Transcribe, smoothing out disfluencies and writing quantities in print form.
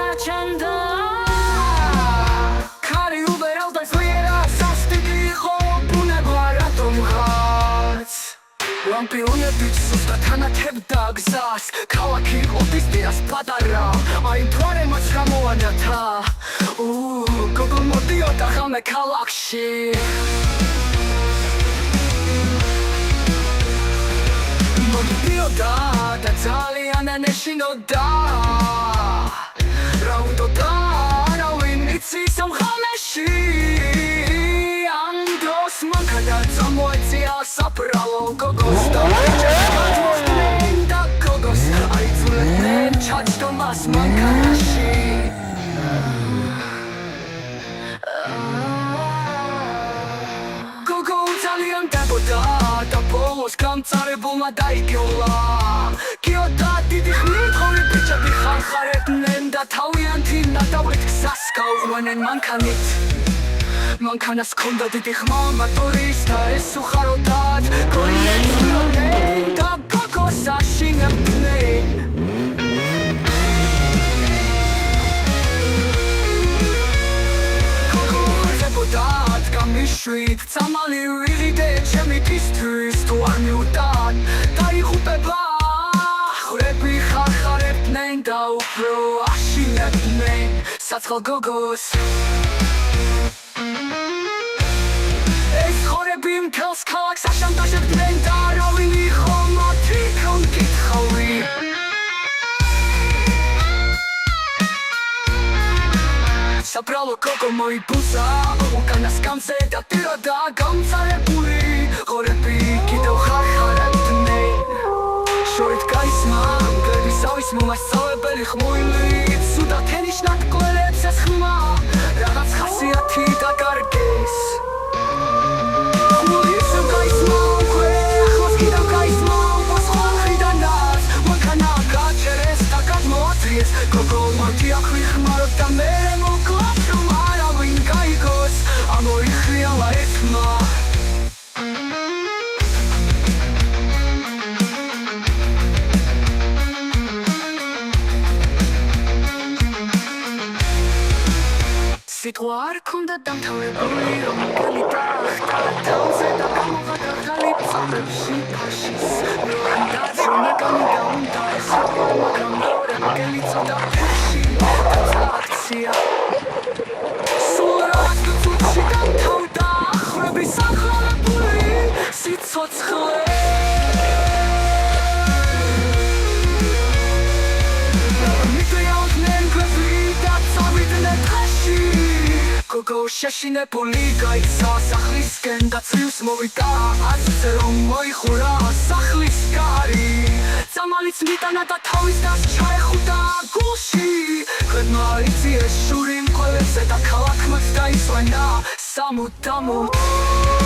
გაჩანდა ქარი უბერავდა ზვიერა სასტიკი იყო ბუნება რატომღაც ლამპიონებით სუსტად ანათებდა გზას ქალაქი ოდისდიას პატარა აი მთვარე მას გამოანათა გოგო მოდიოდა ხალმე ქალაქში მოდიოდა და ძალიან ანეშინოდა რა უნდოდა არავინ იცის ამ ხალხში ამ დროს მანქანა წამოეწია საბრალო გოგოს და ჩაჯდოდნენ და გოგოს აიძულებდნენ ჩაჯდომას მანქანაში გოგო ძალიან დაბოდა და ბოლოს გამწარებულმა დაიგეოლა გიოდა დიდი ხნით ხოლმე ბიჭები ხარხარებდნენ და თავიანთი ნადავლით გზას გაუყვანენ მანქანით მანქანას ჰქონდა დიდი ხმა მოტორის და ეს უხაროდათ გოინებდნენ და გოგოს აშინებდნენ გოგო ხარდებოდათ გამიშვით წამალი ვიღიდე ჩემი თისთვის თუ არ მიუტან დაიღუპება ხრები ხარხარებდნენ და უფრო აშინებდნენ საცხალ გოგოს ეს ხორები მთელს ქალაქს აშანტაჟებდნენ და არავინ იყო მათი კონკითხავი საბრალო გოგო მოიბუზა უკანას გამზე დადიოდა გამწარებული ხორები კიდევ ხარხარებდნენ შორით გაისმა მგლების ავის მომასწავლებელი ხმუილი ცუდად ენიშნა კვლელებს ეს ხმა რაღაც ხასიათი დაკარგეს გოგო მათი აქვი ხმარობდა მე მოკლად რომ არავინ გაიგოს ამოიხიალა ეს ხმა სიტყვა არ ქონდა დამთავრებული რომ მგელი დაახტა თავზე და გამოღადა ხალი წამებში ფაშის ნორანდაც რომ გამიდაუნდა ეს მაგრამ მგელი წოდა ფაში და აქცია სულ რაღაც წუთში დამთავრდა ხრები სახარებული სიცოცხლე გოგო შეშინებული გაიქცა სახლისკენ და ცივს მოვიდა ასე რომ მოიხურა სახლის კარი წამალიც მიტანა და თავის დას ჩაეხუტა გულში ხვედმა იწიეს შური მკვლელებზე და ქალაქმაც დაისვენა სამუდამოდ